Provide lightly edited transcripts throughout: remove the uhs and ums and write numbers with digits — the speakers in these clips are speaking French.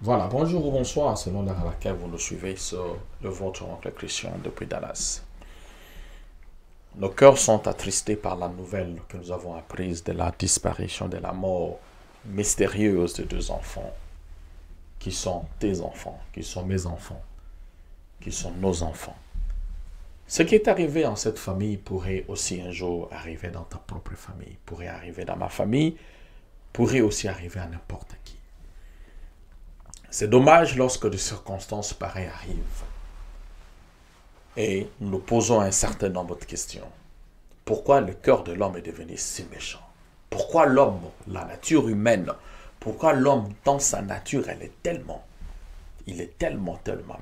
Voilà, bonjour ou bonsoir selon l'heure à laquelle vous nous suivez sur le Votre Oncle Christian depuis Dallas. Nos cœurs sont attristés par la nouvelle que nous avons apprise de la disparition, de la mort mystérieuse de deux enfants, qui sont tes enfants, qui sont mes enfants, qui sont nos enfants. Ce qui est arrivé en cette famille pourrait aussi un jour arriver dans ta propre famille, pourrait arriver dans ma famille, pourrait aussi arriver à n'importe qui. C'est dommage lorsque des circonstances pareilles arrivent. Et nous nous posons un certain nombre de questions. Pourquoi le cœur de l'homme est devenu si méchant? Pourquoi l'homme, la nature humaine, pourquoi l'homme dans sa nature, il est tellement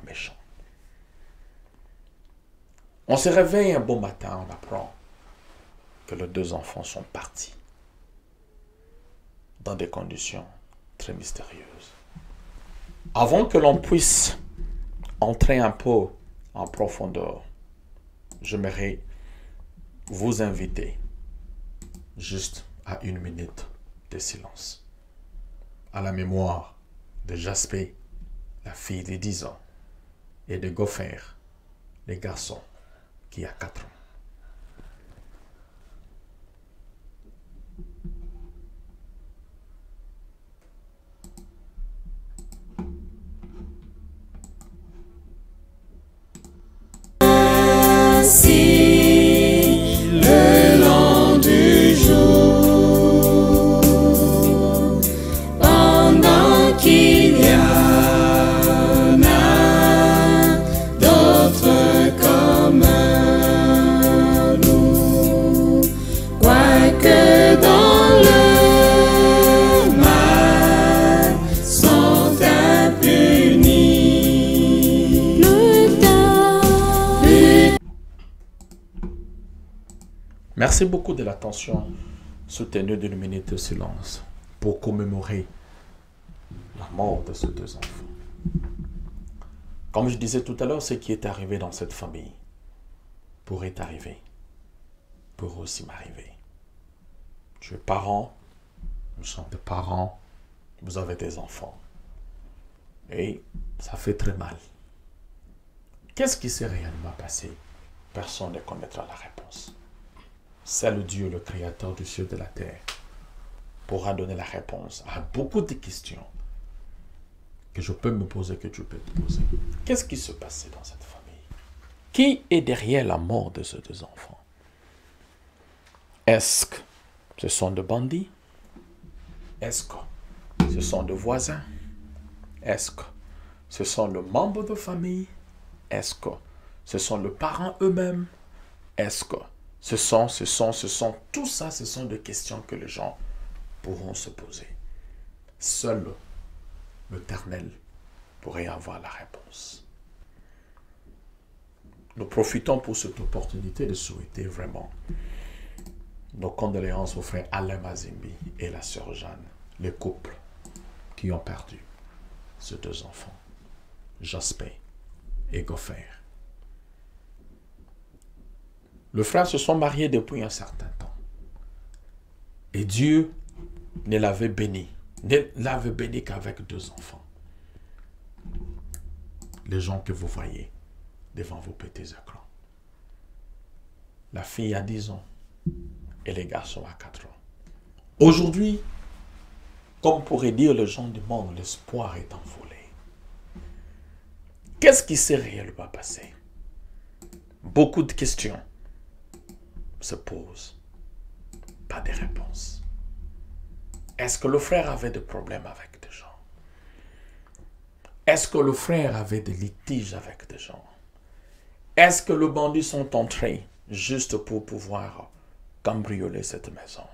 méchant? On se réveille un beau matin, on apprend que les deux enfants sont partis dans des conditions très mystérieuses. Avant que l'on puisse entrer un peu en profondeur, j'aimerais vous inviter juste à 1 minute de silence, à la mémoire de Jaspé, la fille de 10 ans, et de Gopher, le garçon qui a 4 ans. Merci beaucoup de l'attention soutenue d'1 minute de silence pour commémorer la mort de ces deux enfants. Comme je disais tout à l'heure, ce qui est arrivé dans cette famille pourrait arriver, pourrait aussi m'arriver. Tu es parent, nous sommes des parents, vous avez des enfants. Et ça fait très mal. Qu'est-ce qui s'est réellement passé? Personne ne connaîtra la réponse. Seul Dieu, le Créateur du ciel et de la terre, pourra donner la réponse à beaucoup de questions que je peux me poser, que tu peux te poser. Qu'est-ce qui se passait dans cette famille? Qui est derrière la mort de ces deux enfants? Est-ce que ce sont des bandits? Est-ce que ce sont des voisins? Est-ce que ce sont les membres de famille? Est-ce que ce sont les parents eux-mêmes? Est-ce que tout ça, ce sont des questions que les gens pourront se poser. Seul l'Éternel pourrait avoir la réponse. Nous profitons pour cette opportunité de souhaiter vraiment nos condoléances au frère Alain Mazimbi et la sœur Jeanne, les couples qui ont perdu ces deux enfants, Jaspé et Gopher. Les frères se sont mariés depuis un certain temps. Et Dieu ne l'avait béni qu'avec 2 enfants. Les gens que vous voyez devant vos petits écrans. La fille a 10 ans et les garçons à 4 ans. Aujourd'hui, comme pourraient dire les gens du monde, l'espoir est envolé. Qu'est-ce qui s'est réellement passé? Beaucoup de questions se posent. Pas de réponse. Est-ce que le frère avait des problèmes avec des gens? Est-ce que le frère avait des litiges avec des gens? Est-ce que les bandits sont entrés juste pour pouvoir cambrioler cette maison?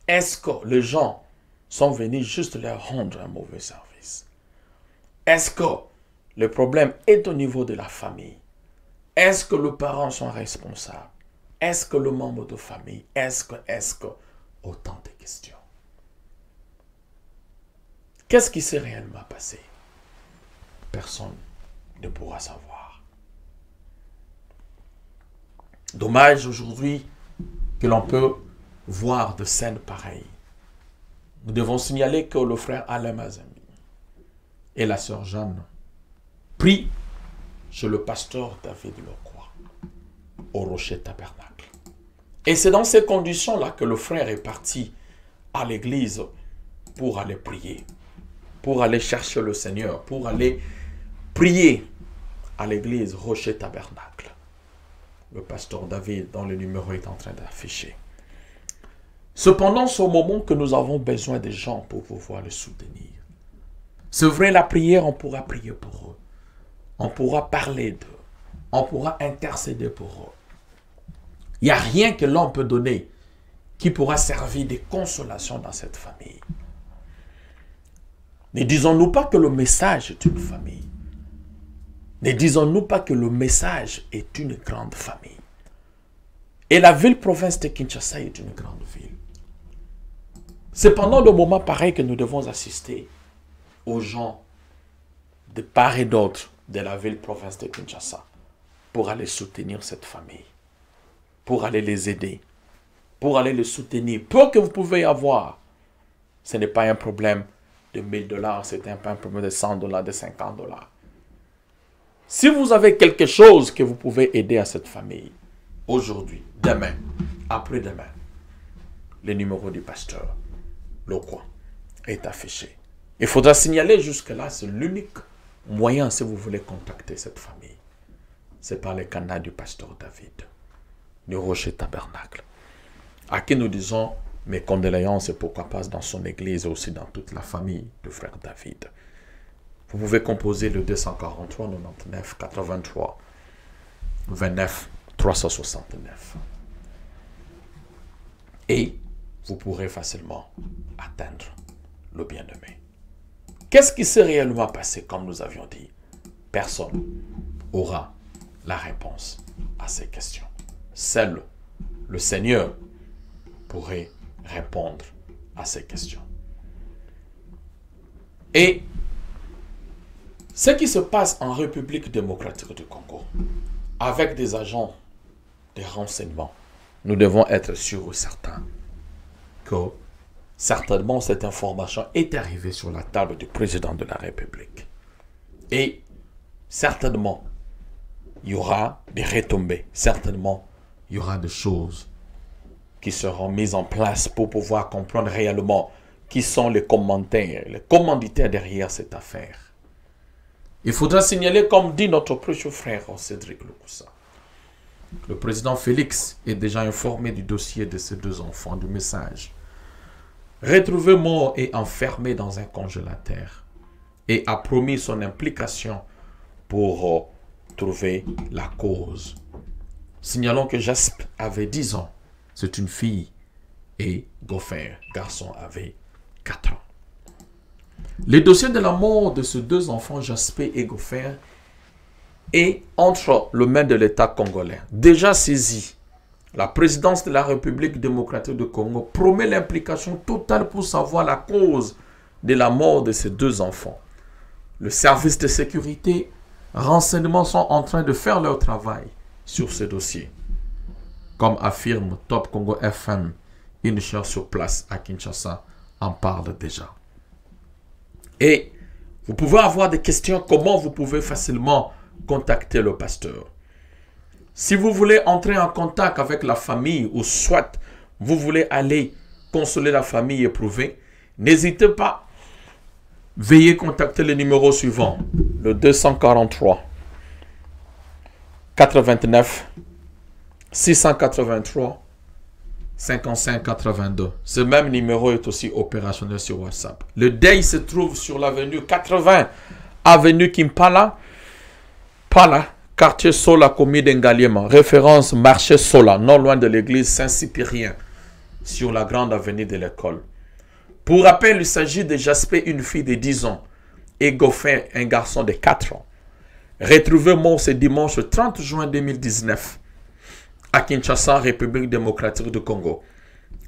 Est-ce que les gens sont venus juste leur rendre un mauvais service? Est-ce que le problème est au niveau de la famille? Est-ce que les parents sont responsables? Est-ce que le membre de famille? Est-ce que autant de questions. Qu'est-ce qui s'est réellement passé? Personne ne pourra savoir. Dommage aujourd'hui que l'on peut voir de scènes pareilles. Nous devons signaler que le frère Alain Mazimbi et la sœur Jeanne prient chez le pasteur David Lokwa, au Rocher Tabernacle. Et c'est dans ces conditions-là que le frère est parti à l'église pour aller prier, pour aller chercher le Seigneur, pour aller prier à l'église Rocher Tabernacle. Le pasteur David, dont le numéro est en train d'afficher. Cependant, c'est au moment que nous avons besoin des gens pour pouvoir les soutenir. C'est vrai, la prière, on pourra prier pour eux. On pourra parler d'eux. On pourra intercéder pour eux. Il n'y a rien que l'on peut donner qui pourra servir de consolation dans cette famille. Ne disons-nous pas que le message est une famille. Ne disons-nous pas que le message est une grande famille. Et la ville-province de Kinshasa est une grande ville. C'est pendant le moment pareil que nous devons assister aux gens de part et d'autre de la ville-province de Kinshasa pour aller soutenir cette famille, pour aller les aider, pour aller les soutenir. Peu que vous pouvez avoir, ce n'est pas un problème de 1000 $, c'est un problème de 100 $, de 50 $. Si vous avez quelque chose que vous pouvez aider à cette famille, aujourd'hui, demain, après-demain, le numéro du pasteur Lokwa est affiché. Il faudra signaler jusque-là, c'est l'unique moyen si vous voulez contacter cette famille. C'est par le canal du pasteur David, du Rocher Tabernacle, à qui nous disons mes condoléances et pourquoi pas dans son église et aussi dans toute la famille du frère David. Vous pouvez composer le 243 99 83 29 369. Et vous pourrez facilement atteindre le bien-aimé. Qu'est-ce qui s'est réellement passé, comme nous avions dit? Personne aura la réponse à ces questions. Seul le Seigneur pourrait répondre à ces questions. Et ce qui se passe en République démocratique du Congo, avec des agents de renseignement, nous devons être sûrs ou certains que certainement cette information est arrivée sur la table du président de la République. Et certainement, il y aura des retombées. Certainement, il y aura des choses qui seront mises en place pour pouvoir comprendre réellement qui sont les commentaires, les commanditaires derrière cette affaire. Il faudra signaler, comme dit notre précieux frère Cédric Lukusa, le président Félix est déjà informé du dossier de ces deux enfants, du message. Retrouvé mort et enfermé dans un congélateur, et a promis son implication pour trouver la cause. Signalons que Jasp avait 10 ans, c'est une fille, et Goffer, garçon, avait 4 ans. Le dossier de la mort de ces deux enfants, Jaspé et Goffer, est entre les mains de l'État congolais. Déjà saisi, la présidence de la République démocratique du Congo promet l'implication totale pour savoir la cause de la mort de ces deux enfants. Le service de sécurité, renseignements sont en train de faire leur travail sur ce dossier. Comme affirme Top Congo FM, une chaire sur place à Kinshasa en parle déjà. Et vous pouvez avoir des questions, comment vous pouvez facilement contacter le pasteur. Si vous voulez entrer en contact avec la famille ou soit vous voulez aller consoler la famille éprouvée, n'hésitez pas. Veuillez contacter le numéro suivant, le 243 89 683 55 82. Ce même numéro est aussi opérationnel sur WhatsApp. Le deuil se trouve sur l'avenue 80, avenue Kimpala, quartier Sola, commune d'Engaliema. Référence marché Sola, non loin de l'église Saint-Cyprien, sur la grande avenue de l'école. Pour rappel, il s'agit de Jaspé, une fille de 10 ans, et Goffer, un garçon de 4 ans. Retrouvé mort ce dimanche 30 juin 2019 à Kinshasa, République démocratique du Congo,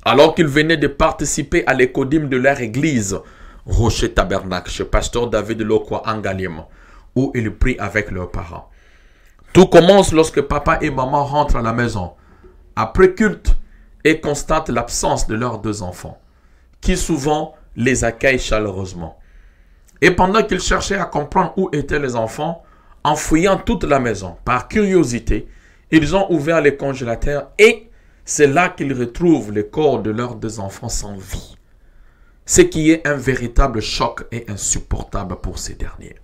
alors qu'ils venaient de participer à l'écodime de leur église, Rocher Tabernacle, chez pasteur David Lokwa Angaliema, où ils prient avec leurs parents. Tout commence lorsque papa et maman rentrent à la maison, après culte, et constatent l'absence de leurs deux enfants, qui souvent les accueillent chaleureusement. Et pendant qu'ils cherchaient à comprendre où étaient les enfants, en fouillant toute la maison, par curiosité, ils ont ouvert les congélateurs et c'est là qu'ils retrouvent les corps de leurs deux enfants sans vie. Ce qui est un véritable choc et insupportable pour ces derniers.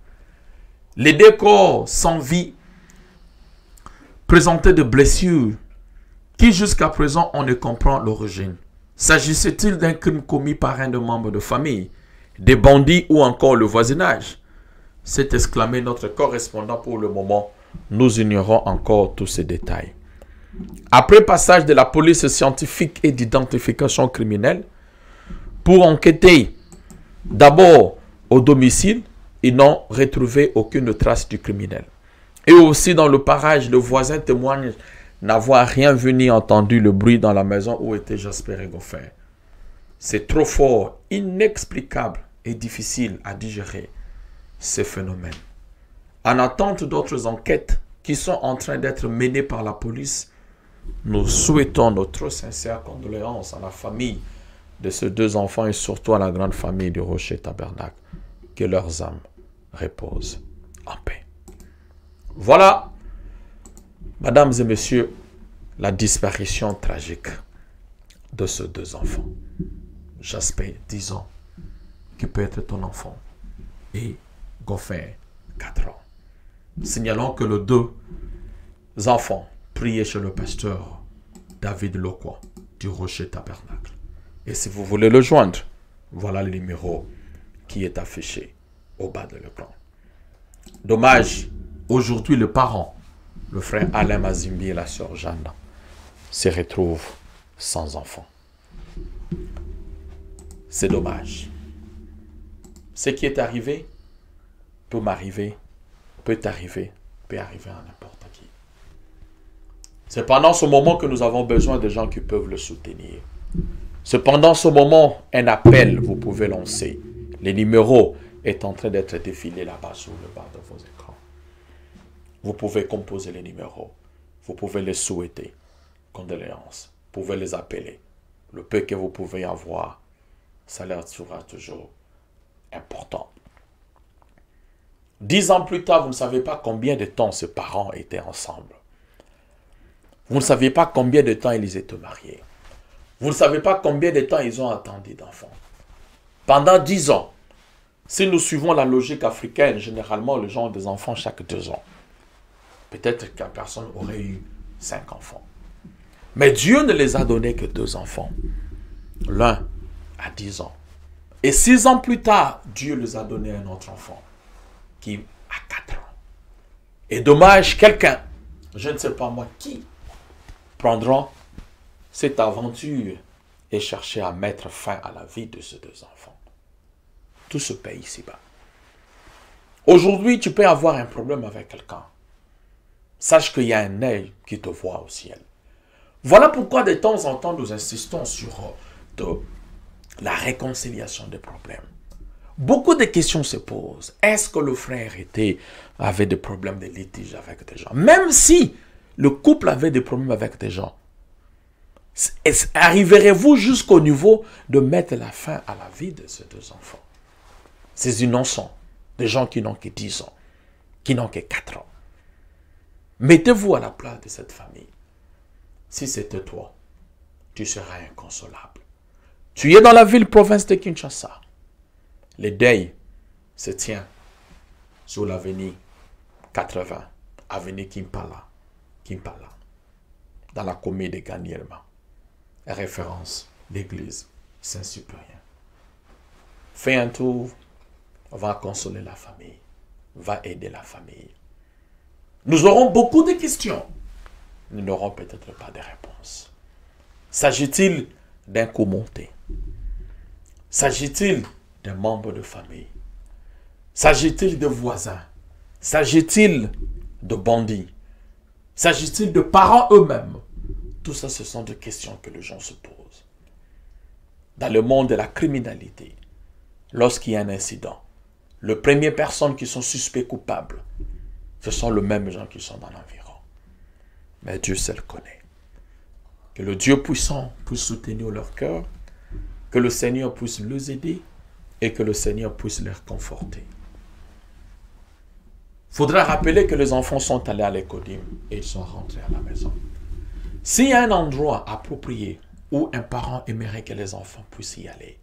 Les deux corps sans vie présentaient des blessures qui jusqu'à présent on ne comprend l'origine. S'agissait-il d'un crime commis par un des membres de famille, des bandits ou encore le voisinage? S'est exclamé notre correspondant. Pour le moment, nous ignorons encore tous ces détails. Après passage de la police scientifique et d'identification criminelle, pour enquêter d'abord au domicile, ils n'ont retrouvé aucune trace du criminel. Et aussi dans le parage, le voisin témoigne n'avoir rien vu ni entendu le bruit dans la maison où était Jasper et Goffin. C'est trop fort, inexplicable et difficile à digérer ces phénomènes. En attente d'autres enquêtes qui sont en train d'être menées par la police, nous souhaitons notre sincère condoléances à la famille de ces deux enfants et surtout à la grande famille du Rocher Tabernacle. Que leurs âmes reposent en paix. Voilà, mesdames et messieurs, la disparition tragique de ces deux enfants. Jasper, 10 ans, qui peut être ton enfant, et Goffin, 4 ans. Signalons que les deux enfants priaient chez le pasteur David Lokwa du Rocher Tabernacle. Et si vous voulez le joindre, voilà le numéro qui est affiché au bas de l'écran. Dommage, aujourd'hui le parent, le frère Alain Mazimbi et la sœur Jeanne, se retrouvent sans enfant. C'est dommage. Ce qui est arrivé peut m'arriver, peut arriver à n'importe qui. C'est pendant ce moment que nous avons besoin de gens qui peuvent le soutenir. C'est pendant ce moment un appel vous pouvez lancer. Les numéros est en train d'être défilés là-bas sur le bas de vos écrans. Vous pouvez composer les numéros. Vous pouvez les souhaiter. Condoléances. Vous pouvez les appeler. Le peu que vous pouvez avoir, ça leur sera toujours important. 10 ans plus tard, vous ne savez pas combien de temps ces parents étaient ensemble. Vous ne savez pas combien de temps ils étaient mariés. Vous ne savez pas combien de temps ils ont attendu d'enfants. Pendant 10 ans, si nous suivons la logique africaine, généralement, les gens ont des enfants chaque 2 ans. Peut-être qu'une personne aurait eu 5 enfants. Mais Dieu ne les a donnés que 2 enfants. L'un à 10 ans. Et 6 ans plus tard, Dieu les a donné un autre enfant qui a 4 ans. Et dommage, quelqu'un, je ne sais pas moi qui, prendra cette aventure et chercher à mettre fin à la vie de ces 2 enfants. Tout se paye ici-bas. Aujourd'hui, tu peux avoir un problème avec quelqu'un. Sache qu'il y a un œil qui te voit au ciel. Voilà pourquoi de temps en temps, nous insistons sur la réconciliation des problèmes. Beaucoup de questions se posent. Est-ce que le frère avait des problèmes de litige avec des gens? Même si le couple avait des problèmes avec des gens, arriverez-vous jusqu'au niveau de mettre la fin à la vie de ces 2 enfants? Ces innocents, des gens qui n'ont que 10 ans, qui n'ont que 4 ans. Mettez-vous à la place de cette famille. Si c'était toi, tu seras inconsolable. Tu es dans la ville-province de Kinshasa. Le deuil se tient sur l'avenue 80, avenue Kimpala, dans la commune de Ganyelma. Référence l'église Saint-Cyprien. Fais un tour, va consoler la famille, va aider la famille. Nous aurons beaucoup de questions. Nous n'aurons peut-être pas de réponses. S'agit-il d'un coup monté? S'agit-il d'un membre de famille? S'agit-il de voisins? S'agit-il de bandits? S'agit-il de parents eux-mêmes? Tout ça, ce sont des questions que les gens se posent. Dans le monde de la criminalité, lorsqu'il y a un incident, les premières personnes qui sont suspects coupables, ce sont les mêmes gens qui sont dans l'environ. Mais Dieu seul connaît. Que le Dieu puissant puisse soutenir leur cœur, que le Seigneur puisse les aider, et que le Seigneur puisse les conforter. Il faudra rappeler que les enfants sont allés à l'écodim et ils sont rentrés à la maison. S'il y a un endroit approprié où un parent aimerait que les enfants puissent y aller,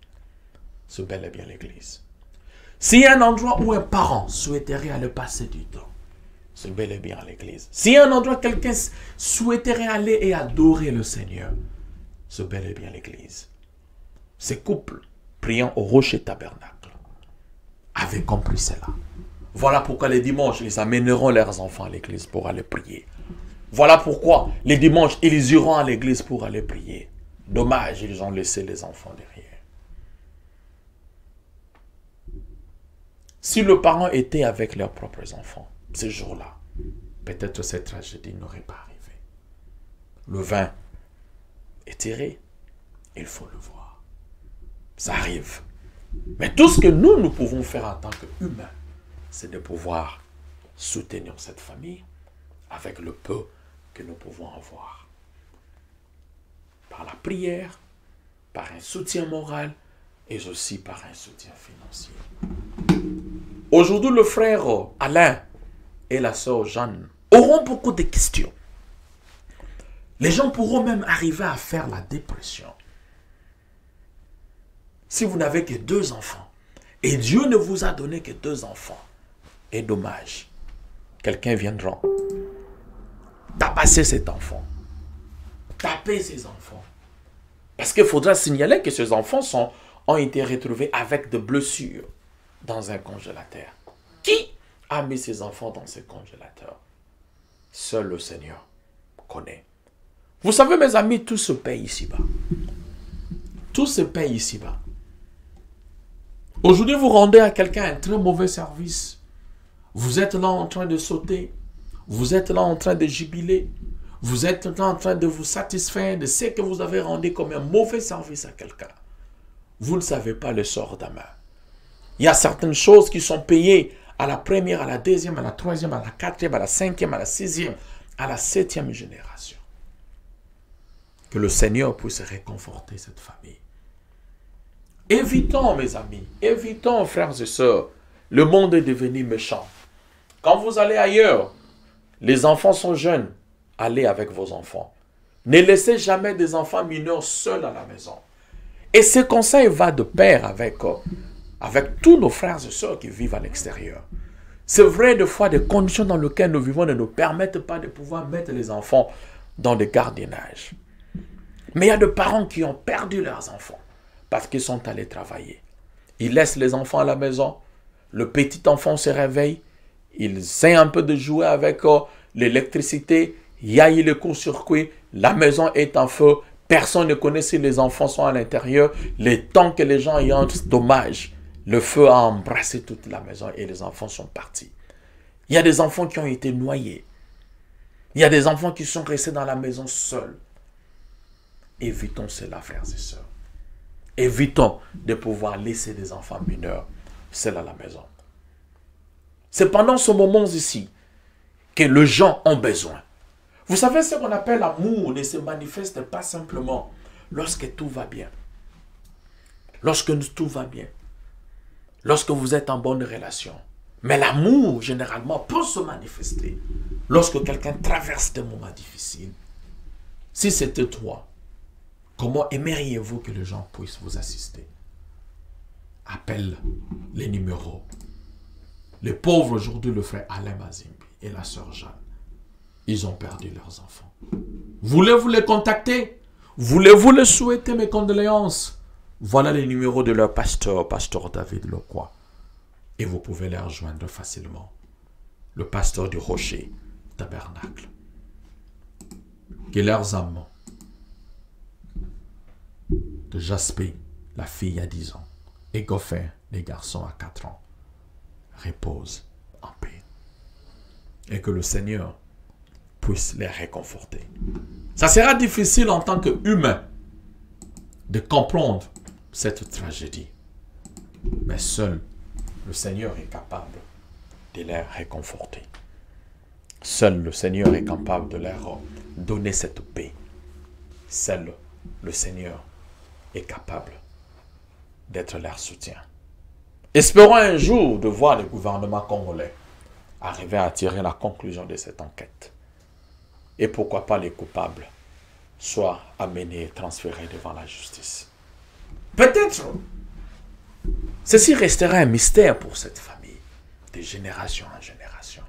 c'est bel et bien l'église. S'il y a un endroit où un parent souhaiterait aller passer du temps, c'est bel et bien l'église. S'il y a un endroit où quelqu'un souhaiterait aller et adorer le Seigneur, c'est bel et bien l'église. Ces couples priant au rocher tabernacle avaient compris cela. Voilà pourquoi les dimanches, ils amèneront leurs enfants à l'église pour aller prier. Voilà pourquoi les dimanches, ils iront à l'église pour aller prier. Dommage, ils ont laissé les enfants derrière. Si le parent était avec leurs propres enfants, ce jour-là, peut-être cette tragédie n'aurait pas arrivé. Le vin est tiré, il faut le voir. Ça arrive. Mais tout ce que nous pouvons faire en tant qu'humains, c'est de pouvoir soutenir cette famille avec le peu que nous pouvons avoir. Par la prière, par un soutien moral et aussi par un soutien financier. Aujourd'hui, le frère Alain et la sœur Jeanne auront beaucoup de questions. Les gens pourront même arriver à faire la dépression. Si vous n'avez que 2 enfants, et Dieu ne vous a donné que 2 enfants, et dommage, quelqu'un viendra tabasser cet enfant, taper ses enfants. Parce qu'il faudra signaler que ces enfants ont été retrouvés avec des blessures dans un congélateur. Qui a mis ses enfants dans ce congélateur? Seul le Seigneur connaît. Vous savez, mes amis, tout se paye ici-bas. Tout se paye ici-bas. Aujourd'hui, vous rendez à quelqu'un un très mauvais service. Vous êtes là en train de sauter. Vous êtes là en train de jubiler. Vous êtes là en train de vous satisfaire de ce que vous avez rendu comme un mauvais service à quelqu'un. Vous ne savez pas le sort demain. Il y a certaines choses qui sont payées à la première, à la deuxième, à la troisième, à la quatrième, à la cinquième, à la sixième, à la 7e génération. Que le Seigneur puisse réconforter cette famille. Évitons, mes amis, évitons, frères et sœurs, le monde est devenu méchant. Quand vous allez ailleurs, les enfants sont jeunes, allez avec vos enfants. Ne laissez jamais des enfants mineurs seuls à la maison. Et ce conseil va de pair avec tous nos frères et sœurs qui vivent à l'extérieur. C'est vrai, des fois, des conditions dans lesquelles nous vivons ne nous permettent pas de pouvoir mettre les enfants dans le gardiennage. Mais il y a des parents qui ont perdu leurs enfants parce qu'ils sont allés travailler. Ils laissent les enfants à la maison, le petit enfant se réveille, il essaie un peu de jouer avec l'électricité, il y a eu le court-circuit, la maison est en feu, personne ne connaît si les enfants sont à l'intérieur, le temps que les gens y entrent, dommage, le feu a embrassé toute la maison et les enfants sont partis. Il y a des enfants qui ont été noyés, il y a des enfants qui sont restés dans la maison seuls. Évitons cela, frères et sœurs. Évitons de pouvoir laisser des enfants mineurs seuls à la maison. C'est pendant ce moment ici que les gens ont besoin. Vous savez, ce qu'on appelle l'amour ne se manifeste pas simplement lorsque tout va bien. Lorsque tout va bien. Lorsque vous êtes en bonne relation. Mais l'amour, généralement, peut se manifester lorsque quelqu'un traverse des moments difficiles. Si c'était toi, comment aimeriez-vous que les gens puissent vous assister? Appelle les numéros. Les pauvres aujourd'hui, le frère Alain Mazimbi et la sœur Jeanne, ils ont perdu leurs enfants. Voulez-vous les contacter? Voulez-vous les souhaiter mes condoléances? Voilà les numéros de leur pasteur, pasteur David Lecroix. Et vous pouvez les rejoindre facilement. Le pasteur du Rocher Tabernacle. Que leurs âmes de Jaspé, la fille à 10 ans, et Goffin, les garçons à 4 ans, reposent en paix. Et que le Seigneur puisse les réconforter. Ça sera difficile en tant qu'humain de comprendre cette tragédie. Mais seul le Seigneur est capable de les réconforter. Seul le Seigneur est capable de leur donner cette paix. Seul le Seigneur est capable d'être leur soutien. Espérons un jour de voir le gouvernement congolais arriver à tirer la conclusion de cette enquête. Et pourquoi pas les coupables soient amenés et transférés devant la justice. Peut-être ceci restera un mystère pour cette famille, de génération en génération.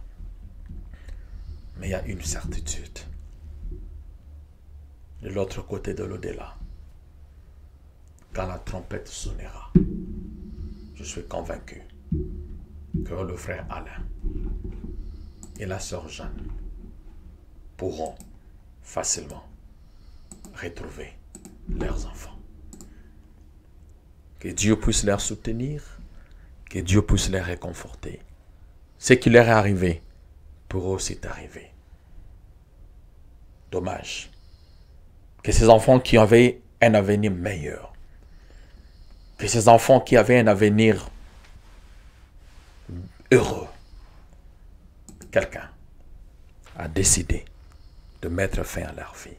Mais il y a une certitude. De l'autre côté de l'au-delà, quand la trompette sonnera, je suis convaincu que le frère Alain et la sœur Jeanne pourront facilement retrouver leurs enfants. Que Dieu puisse les soutenir, que Dieu puisse les réconforter. Ce qui leur est arrivé pourra aussi arriver. Dommage que ces enfants qui avaient un avenir meilleur, que ces enfants qui avaient un avenir heureux, quelqu'un a décidé de mettre fin à leur vie.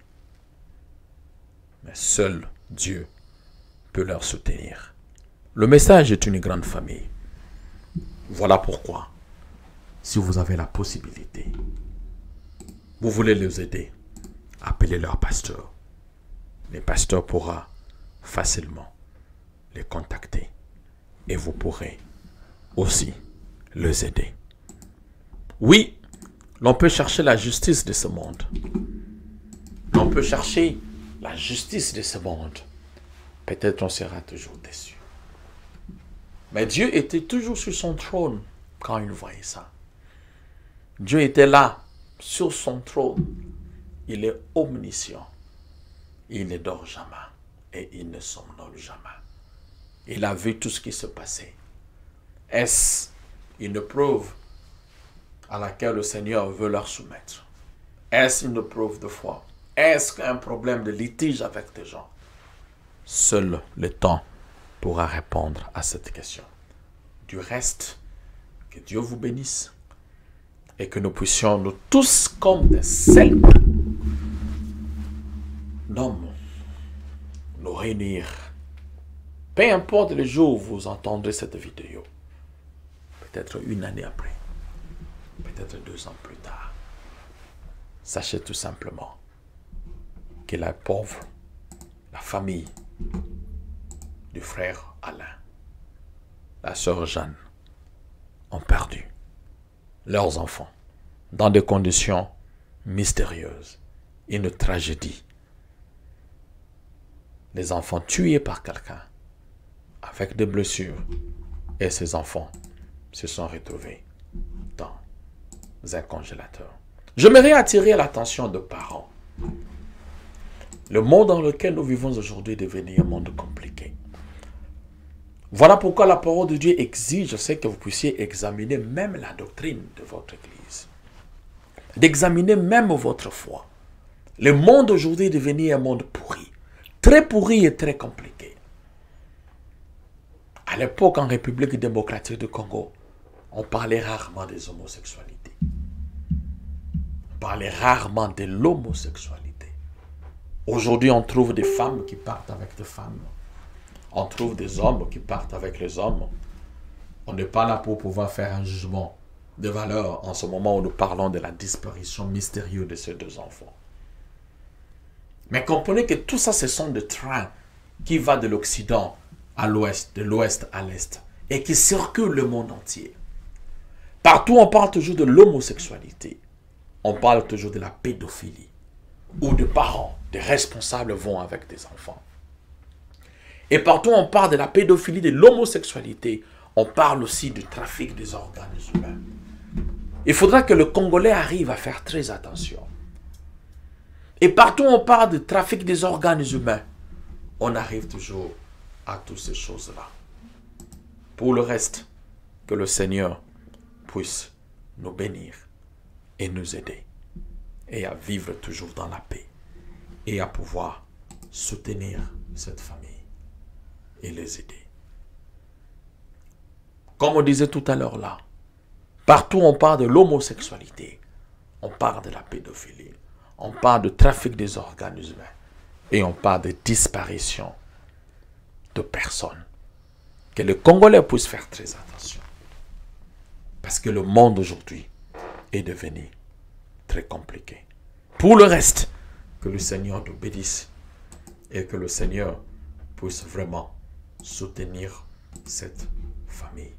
Mais seul Dieu peut leur soutenir. Le message est une grande famille. Voilà pourquoi, si vous avez la possibilité, vous voulez les aider, appelez leur pasteur. Le pasteur pourra facilement les contacter et vous pourrez aussi les aider. Oui, l'on peut chercher la justice de ce monde. On peut chercher la justice de ce monde. Peut-être on sera toujours déçu. Mais Dieu était toujours sur son trône quand il voyait ça. Dieu était là, sur son trône. Il est omniscient. Il ne dort jamais et il ne somnole jamais. Il a vu tout ce qui se passait. Est-ce une preuve à laquelle le Seigneur veut leur soumettre? Est-ce une preuve de foi? Est-ce un problème de litige avec des gens? Seul le temps pourra répondre à cette question. Du reste, que Dieu vous bénisse et que nous puissions, nous tous comme des sels, nous réunir. Peu importe le jour où vous entendrez cette vidéo, peut-être une année après, peut-être 2 ans plus tard, sachez tout simplement que la pauvre, la famille du frère Alain, la sœur Jeanne, ont perdu leurs enfants dans des conditions mystérieuses, une tragédie. Les enfants tués par quelqu'un avec des blessures et ces enfants se sont retrouvés dans un congélateur. J'aimerais attirer l'attention de parents. Le monde dans lequel nous vivons aujourd'hui est devenu un monde compliqué. Voilà pourquoi la parole de Dieu exige, je sais que vous puissiez examiner même la doctrine de votre Église. D'examiner même votre foi. Le monde aujourd'hui est devenu un monde pourri. Très pourri et très compliqué. À l'époque, en République démocratique du Congo, on parlait rarement des homosexualités. On parlait rarement de l'homosexualité. Aujourd'hui, on trouve des femmes qui partent avec des femmes. On trouve des hommes qui partent avec les hommes. On n'est pas là pour pouvoir faire un jugement de valeur en ce moment où nous parlons de la disparition mystérieuse de ces 2 enfants. Mais comprenez que tout ça, ce sont des trains qui vont de l'Occident à l'Ouest, de l'Ouest à l'Est, et qui circulent le monde entier. Partout, on parle toujours de l'homosexualité. On parle toujours de la pédophilie, où des parents, des responsables vont avec des enfants. Et partout, on parle de la pédophilie, de l'homosexualité. On parle aussi du trafic des organes humains. Il faudra que le Congolais arrive à faire très attention. Et partout on parle de trafic des organes humains, on arrive toujours à toutes ces choses-là. Pour le reste, que le Seigneur puisse nous bénir et nous aider. Et à vivre toujours dans la paix. Et à pouvoir soutenir cette famille et les aider. Comme on disait tout à l'heure là, partout on parle de l'homosexualité, on parle de la pédophilie. On parle de trafic des organes humains et on parle de disparition de personnes que les Congolais puissent faire très attention. Parce que le monde aujourd'hui est devenu très compliqué. Pour le reste, que le Seigneur nous bénisse et que le Seigneur puisse vraiment soutenir cette famille.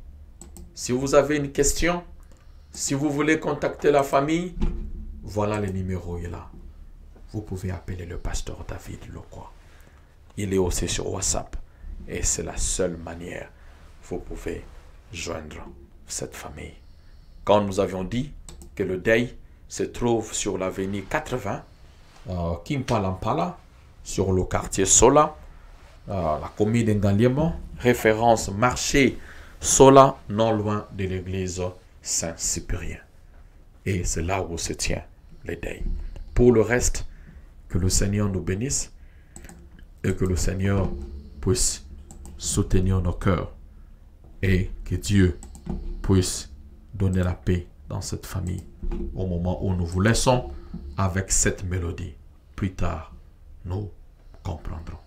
Si vous avez une question, si vous voulez contacter la famille, voilà le numéro est là. Vous pouvez appeler le pasteur David Lokwa. Il est aussi sur WhatsApp. Et c'est la seule manière vous pouvez joindre cette famille. Quand nous avions dit que le deuil se trouve sur l'avenue 80, Kimpalampala, sur le quartier Sola, la commune d'Engaliema, référence marché Sola, non loin de l'église Saint-Cyprien. Et c'est là où se tient le deuil. Pour le reste, que le Seigneur nous bénisse et que le Seigneur puisse soutenir nos cœurs et que Dieu puisse donner la paix dans cette famille au moment où nous vous laissons avec cette mélodie. Plus tard, nous comprendrons.